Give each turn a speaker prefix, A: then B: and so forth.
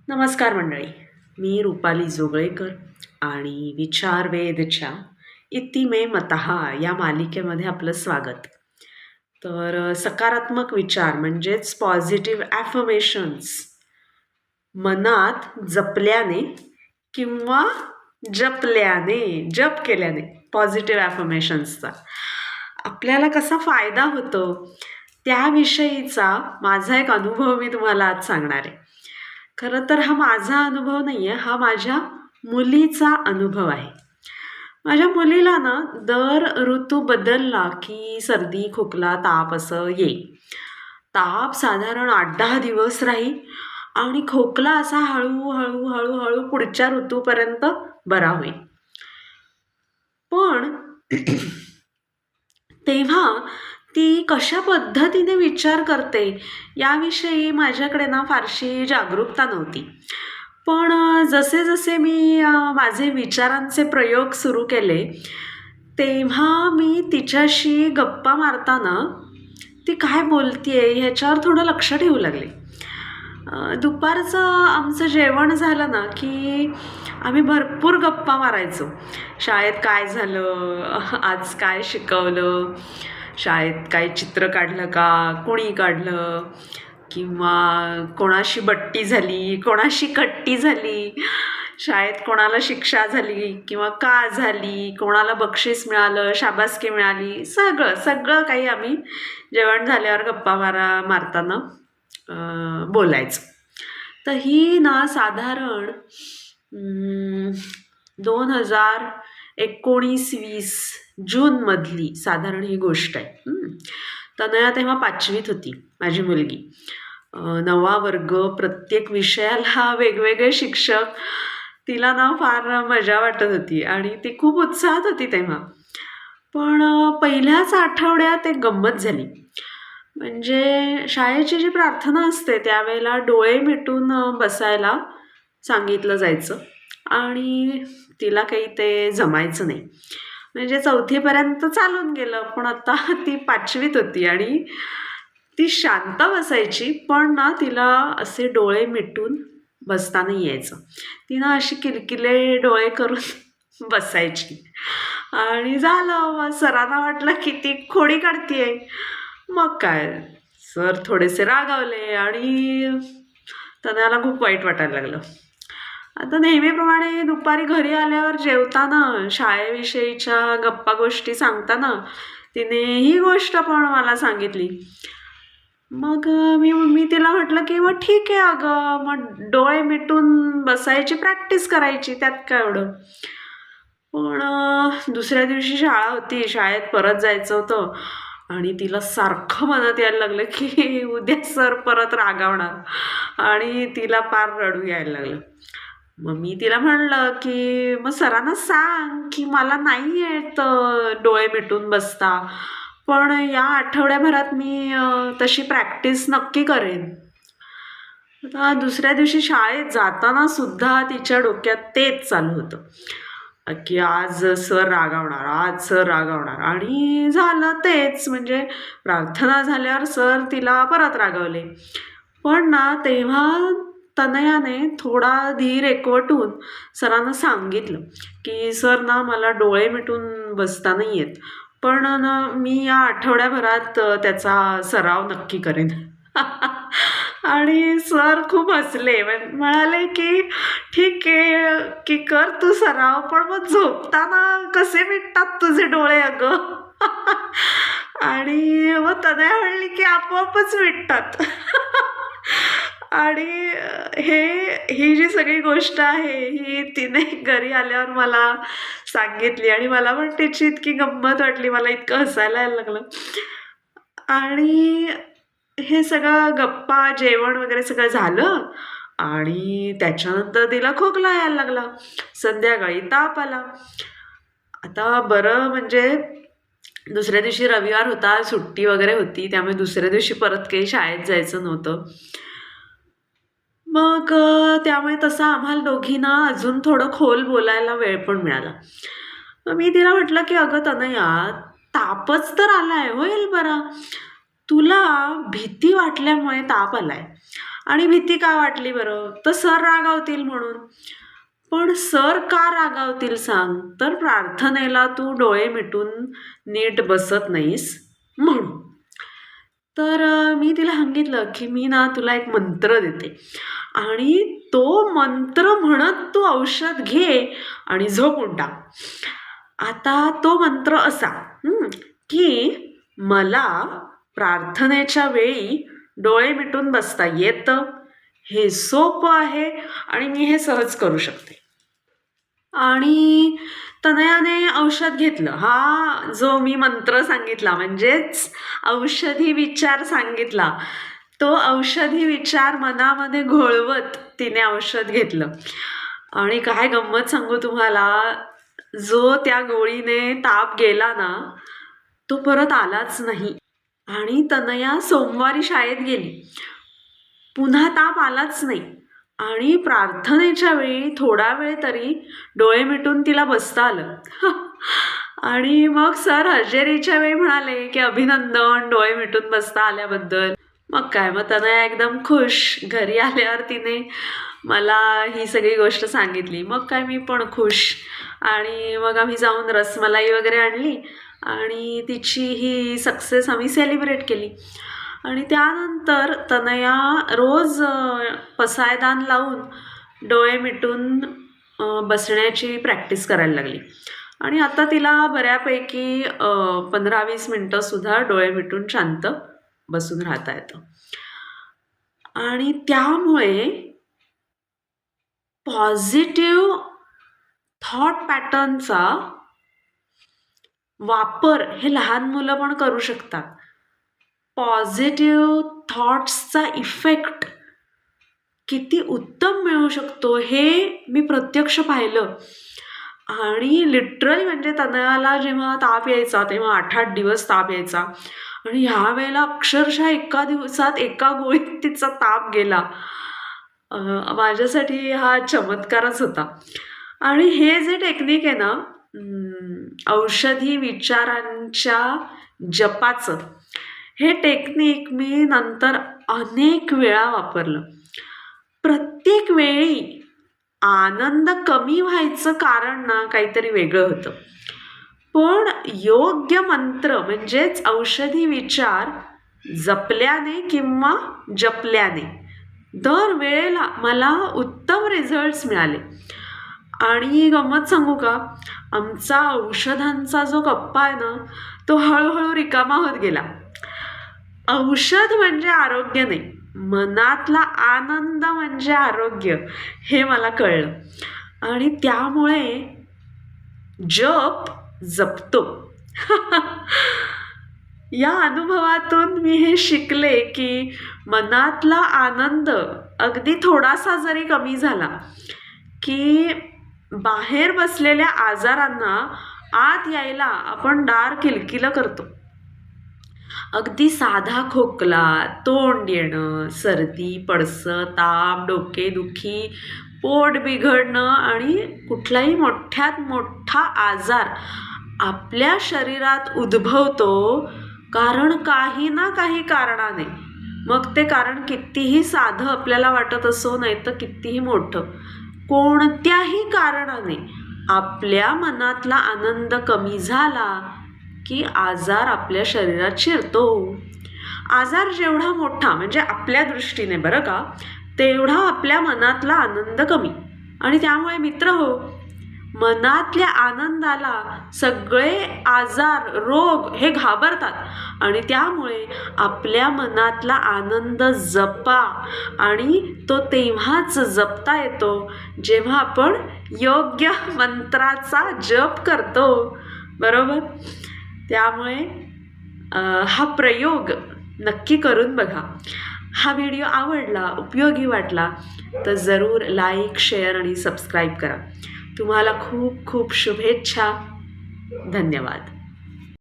A: नमस्कार मंडळी. मी रुपाली जोगळेकर आणि विचारवेधच्या इति मे मतः या मालिकेमध्ये आपलं स्वागत. तर सकारात्मक विचार म्हणजेच पॉझिटिव्ह ॲफर्मेशन्स मनात जपल्याने किंवा जप केल्याने पॉझिटिव्ह ॲफर्मेशन्सचा आपल्याला कसा फायदा होतो त्याविषयीचा माझा एक अनुभव मी तुम्हाला आज सांगणार आहे. खरं तर हा माझा अनुभव नाही आहे, हा माझ्या मुलीचा अनुभव आहे. माझ्या मुलीला ना दर ऋतू बदलला की सर्दी, खोकला, ताप असं येईल. ताप साधारण 8-10 दिवस राहील आणि खोकला असा हळूहळू हळूहळू पुढच्या ऋतूपर्यंत बरा होईल. पण तेव्हा ती कशा पद्धतीने विचार करते याविषयी माझ्याकडे ना फारशी जागरूकता नव्हती. पण जसे जसे मी माझे विचारांचे प्रयोग सुरू केले तेव्हा मी तिच्याशी गप्पा मारताना ती काय बोलतीये ह्याच्यावर थोडं लक्ष ठेवू लागले. दुपारचं आमचं जेवण झालं ना की आम्ही भरपूर गप्पा मारायचो. शाळेत काय झालं, आज काय शिकवलं, शाळेत काय चित्र काढलं का, कुणी काढलं, किंवा कोणाशी बट्टी झाली, कोणाशी कट्टी झाली, शाळेत कोणाला शिक्षा झाली किंवा का झाली, कोणाला बक्षीस मिळालं, शाबासकी मिळाली, सगळं सगळं काही आम्ही जेवण झाल्यावर गप्पा मारताना बोलायचं. तर ही ना साधारण 2019-20 जूनमधली साधारण ही गोष्ट आहे. तनया तेव्हा 5वीत होती माझी मुलगी. 9वा वर्ग, प्रत्येक विषयाला वेगवेगळे शिक्षक. तिला ना फार मजा वाटत होती आणि ती खूप उत्साहात होती तेव्हा. पण पहिल्याच आठवड्यात एक गंमत झाली. म्हणजे शाळेची जी प्रार्थना असते त्यावेळेला डोळे मिटून बसायला सांगितलं जायचं आणि तिला काही ते जमायचं नाही. म्हणजे 4थीपर्यंत चालून गेलं, पण आता ती 5वीत होती आणि ती शांत बसायची, पण ना तिला असे डोळे मिटून बसता नाही यायचं. ती ना अशी किलकिले डोळे करून बसायची आणि झालं. मग सरांना वाटलं की ती खोडी काढतीये. मग काय, सर थोडेसे रागावले आणि तनयाला खूप वाईट वाटायला लागलं. आता नेहमीप्रमाणे दुपारी घरी आल्यावर जेवताना शाळेविषयीच्या गप्पा गोष्टी सांगताना तिने ही गोष्ट पण मला सांगितली. मग मी तिला म्हटलं की मग ठीक आहे अगं, मग डोळे मिटून बसायची प्रॅक्टिस करायची, त्यात काय एवढं. पण दुसऱ्या दिवशी शाळा होती, शाळेत परत जायचं होतं आणि तिला सारखं मनात यायला लागलं की उद्या सर परत रागावणार आणि तिला फार रडू यायला लागलं. मग मी तिला म्हणलं की मग सरांना सांग की मला नाही येत डोळे मिटून बसता, पण या आठवड्याभरात मी तशी प्रॅक्टिस नक्की करेन. आता दुसऱ्या दिवशी शाळेत जाताना सुद्धा तिच्या डोक्यात तेच चालू होतं की आज सर रागावणार, आज सर रागावणार. आणि झालं तेच. म्हणजे प्रार्थना झाल्यावर सर तिला परत रागावले. पण ना तेव्हा तनयाने थोडा धीर एकवटून सरांना सांगितलं की सर ना मला डोळे मिटून बसता नाही येत, पण ना मी या आठवड्याभरात त्याचा सराव नक्की करेन. आणि सर खूप हसले, म्हणाले की ठीक आहे की कर तू सराव, पण मग झोपताना कसे मिटतात तुझे डोळे अगं. आणि मग तनया म्हणली की आपोआपच मिटतात. आणि ही जी सगळी गोष्ट आहे ही तिने घरी आल्यावर मला सांगितली आणि मला पण त्याची इतकी गंमत वाटली, मला इतकं हसायला यायला लागलं. आणि हे सगळं गप्पा, जेवण वगैरे सगळं झालं आणि त्याच्यानंतर तिला खोकला यायला लागला, संध्याकाळी ताप आला. आता बरं म्हणजे दुसऱ्या दिवशी रविवार होता, सुट्टी वगैरे होती, त्यामुळे दुसऱ्या दिवशी परत काही शाळेत जायचं नव्हतं. मग त्यामुळे तसं आम्हाला दोघींना अजून थोडं खोल बोलायला वेळ पण मिळाला. मग मी तिला म्हटलं की अगं तनया, तापच तर आलाय, होईल बरा. तुला भीती वाटल्यामुळे ताप आलाय आणि भीती का वाटली बरं? तर सर रागावतील म्हणून. पण सर का रागावतील सांग? तर प्रार्थनेला तू डोळे मिटून नीट बसत नाहीस म्हणून. तर मी तिला सांगितलं की मी ना तुला एक मंत्र देते आणि तो मंत्र म्हणत तू औषध घे आणि झोपून टाक. आता तो मंत्र असा की मला प्रार्थनेच्या वेळी डोळे मिटून बसता येतं, हे सोपं आहे आणि मी हे सहज करू शकते. आणि तनयाने औषध घेतलं. हा जो मी मंत्र सांगितला म्हणजेच औषधी विचार सांगितला, तो औषधी विचार मनामध्ये घोळवत तिने औषध घेतलं. आणि काय गंमत सांगू तुम्हाला, जो त्या गोळीने ताप गेला ना, तो परत आलाच नाही. आणि तनया सोमवारी शाळेत गेली, पुन्हा ताप आलाच नाही. आणि प्रार्थनेच्या वेळी थोडा वेळ तरी डोळे मिटून तिला बसता आलं. आणि मग सर हजेरीच्या वेळी म्हणाले की अभिनंदन डोळे मिटून बसता आल्याबद्दल. मग काय, मग तनया एकदम खुश. घरी आल्यावर तिने मला ही सगळी गोष्ट सांगितली. मग काय मी पण खुश. आणि मग आम्ही जाऊन रसमलाई वगैरे आणली आणि तिची ही सक्सेस आम्ही सेलिब्रेट केली. आणि त्यानंतर तनया रोज पसायदान लावून डोळे मिटून बसण्याची प्रॅक्टिस करायला लागली. आणि आता तिला बऱ्यापैकी 15-20 मिनटंसुद्धा डोळे मिटून शांत बसून राहता येतं. आणि त्यामुळे पॉझिटिव्ह थॉट पॅटर्नचा वापर हे लहान मुलं पण करू शकतात. पॉझिटिव्ह थॉट्सचा इफेक्ट किती उत्तम मिळू शकतो हे मी प्रत्यक्ष पाहिलं. आणि लिटरली म्हणजे तनयाला जेव्हा ताप यायचा तेव्हा 8-8 दिवस ताप यायचा आणि ह्या वेळेला अक्षरशः एका दिवसात एका गोळीत तिचा ताप गेला. माझ्यासाठी हा चमत्कारच होता. आणि हे जे टेक्निक आहे ना, औषधी विचारांच्या जपाचं, हे टेक्निक मी नंतर अनेक वेळा वापरलं. प्रत्येक वेळी आनंद कमी व्हायचं कारण ना काहीतरी वेगळं होतं. पण योग्य मंत्र म्हणजेच औषधी विचार जपल्याने किंवा जपल्याने दर वेळेला मला उत्तम रिझल्ट्स मिळाले. आणि गंमत सांगू का, आमचा औषधांचा जो कप्पा आहे ना, तो हळूहळू रिकामा होत गेला. औषध म्हणजे आरोग्य नाही, मनातला आनंद म्हणजे आरोग्य, हे मला कळलं. आणि त्यामुळे जप जपतो. या अनुभवातून मी हे शिकले की मनातला आनंद अगदी थोडासा जरी कमी झाला की बाहेर बसलेल्या आजारांना आत यायला आपण दार किलकिलं करतो. अगदी साधा खोकला, तोंड येणं, सर्दी, पडसं, ताप, डोकेदुखी, पोट बिघडणं आणि कुठलाही मोठ्यात मोठा आजार आपल्या शरीरात उद्भवतो कारण काही ना काही कारणाने. मग ते कारण कितीही साधं आपल्याला वाटत असो नाही तर कितीही मोठं, कोणत्याही कारणाने आपल्या मनातला आनंद कमी झाला की आजार आपल्या शरीरात शिरतो. आजार जेवढा मोठा म्हणजे आपल्या दृष्टीने बरं का, तेवढा आपल्या मनातला आनंद कमी. आणि त्यामुळे मित्र हो, मनातल्या आनंदाला सगळे आजार रोग हे घाबरतात. आणि त्यामुळे आपल्या मनातला आनंद जपा. आणि तो तेव्हाच जपता येतो जेव्हा आपण योग्य मंत्राचा जप करतो, बरोबर. त्यामुळे हा प्रयोग नक्की करून बघा. हा व्हिडिओ आवडला, उपयोगी वाटला तर जरूर लाईक, शेअर आणि सबस्क्राईब करा. तुम्हाला खूप खूप शुभेच्छा. धन्यवाद.